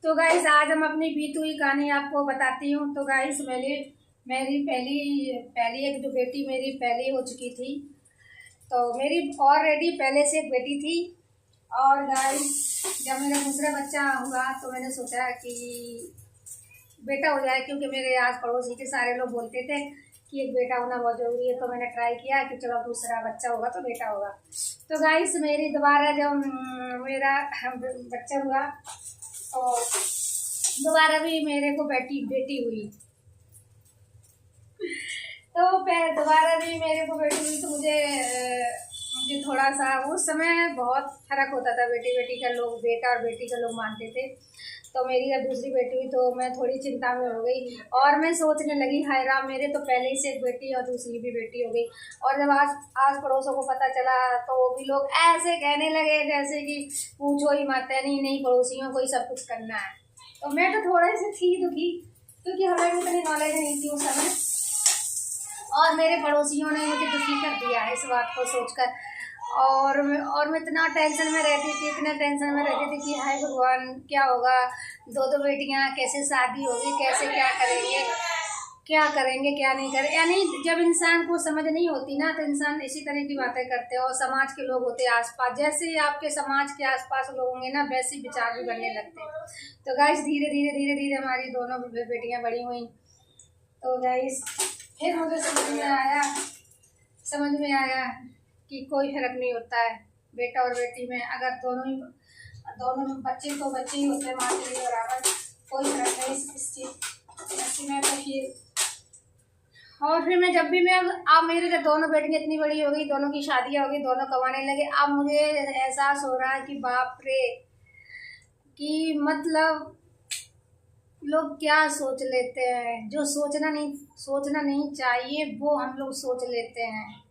तो गाइस आज हम अपनी बीती हुई कहानी आपको बताती हूँ। तो गाइस मेरी पहली एक जो बेटी मेरी पहली हो चुकी थी। तो मेरी ऑलरेडी पहले से एक बेटी थी। और गाइस जब मेरा दूसरा बच्चा हुआ तो मैंने सोचा कि बेटा हो जाए, क्योंकि मेरे आस पड़ोसी के सारे लोग बोलते थे कि एक बेटा होना बहुत ज़रूरी है। तो मैंने ट्राई किया कि चलो दूसरा बच्चा होगा तो बेटा होगा। तो गाइस मेरी दोबारा जब मेरा बच्चा हुआ तो दोबारा भी मेरे को बेटी हुई। तो दोबारा भी मेरे को बेटी हुई तो मुझे थोड़ा सा उस समय बहुत फर्क होता था। बेटी का लोग बेटा और बेटी का लोग मानते थे। तो मेरी जब दूसरी बेटी हुई तो मैं थोड़ी चिंता में हो गई और मैं सोचने लगी हाय राम, मेरे तो पहले ही से एक बेटी और दूसरी भी बेटी हो गई। और जब आस पड़ोसों को पता चला तो भी लोग ऐसे कहने लगे जैसे कि पूछो ही मत, नहीं पड़ोसियों को ही सब कुछ करना है। तो मैं तो थोड़े से थी दुखी, क्योंकि हमें भी इतनी नॉलेज नहीं थी उस समय। और मेरे पड़ोसियों ने मुझे दुखी कर दिया है इस बात को सोचकर। और मैं इतना टेंशन में रहती थी कि हाय भगवान क्या होगा, दो बेटियां, कैसे शादी होगी, कैसे क्या करेंगे क्या नहीं करें। यानी जब इंसान को समझ नहीं होती ना तो इंसान इसी तरह की बातें करते हैं। और समाज के लोग होते हैं आसपास, जैसे ही आपके समाज के आसपास लोग होंगे ना वैसे विचार भी बनने लगते हैं। तो गाइस धीरे धीरे हमारी दोनों बेटियां बड़ी हुई। तो गाइस फिर मुझे समझ में आया कि कोई फर्क नहीं होता है बेटा और बेटी में। अगर दोनों बच्चे तो बच्चे ही होते हैं, माँ के लिए बराबर, कोई फर्क नहीं इस चीज में। तो फिर मैं जब मेरे जब दोनों बेटियां इतनी बड़ी हो गई, दोनों की शादियां हो गई, दोनों कमाने लगे, अब मुझे एहसास हो रहा है कि बाप रे, कि मतलब लोग क्या सोच लेते हैं, जो सोचना नहीं चाहिए वो हम लोग सोच लेते हैं।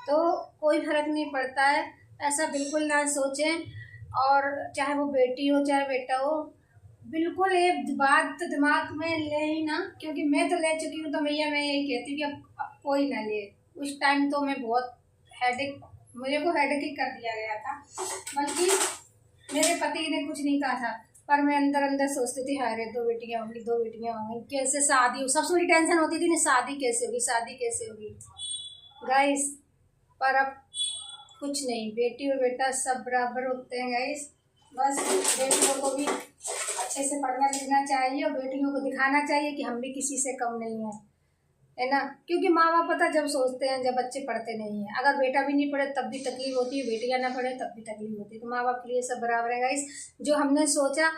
तो कोई फर्क नहीं पड़ता है, ऐसा बिल्कुल ना सोचें। और चाहे वो बेटी हो चाहे बेटा हो, बिल्कुल ये बात तो दिमाग में ले ही ना, क्योंकि मैं तो ले चुकी हूँ। तो मैं यही कहती हूँ कि अब कोई ना ले। उस टाइम तो मैं बहुत मुझे को हेडेक ही कर दिया गया था, बल्कि मेरे पति ने कुछ नहीं कहा था, पर मैं अंदर सोचती थी हाय रे दो बेटियां होंगी कैसे शादी हो। सबसे बड़ी टेंशन होती थी ना, शादी कैसे होगी गाइस। पर अब कुछ नहीं, बेटी और बेटा सब बराबर होते हैं गाइस। बस बेटियों को भी अच्छे से पढ़ना लिखना चाहिए और बेटियों को दिखाना चाहिए कि हम भी किसी से कम नहीं है ना। क्योंकि माँ बाप पता जब सोचते हैं जब बच्चे पढ़ते नहीं हैं, अगर बेटा भी नहीं पढ़े तब भी तकलीफ होती है, बेटियां ना पढ़े तब भी तकलीफ होती है। तो माँ बाप के लिए सब बराबर है गाइस। जो हमने सोचा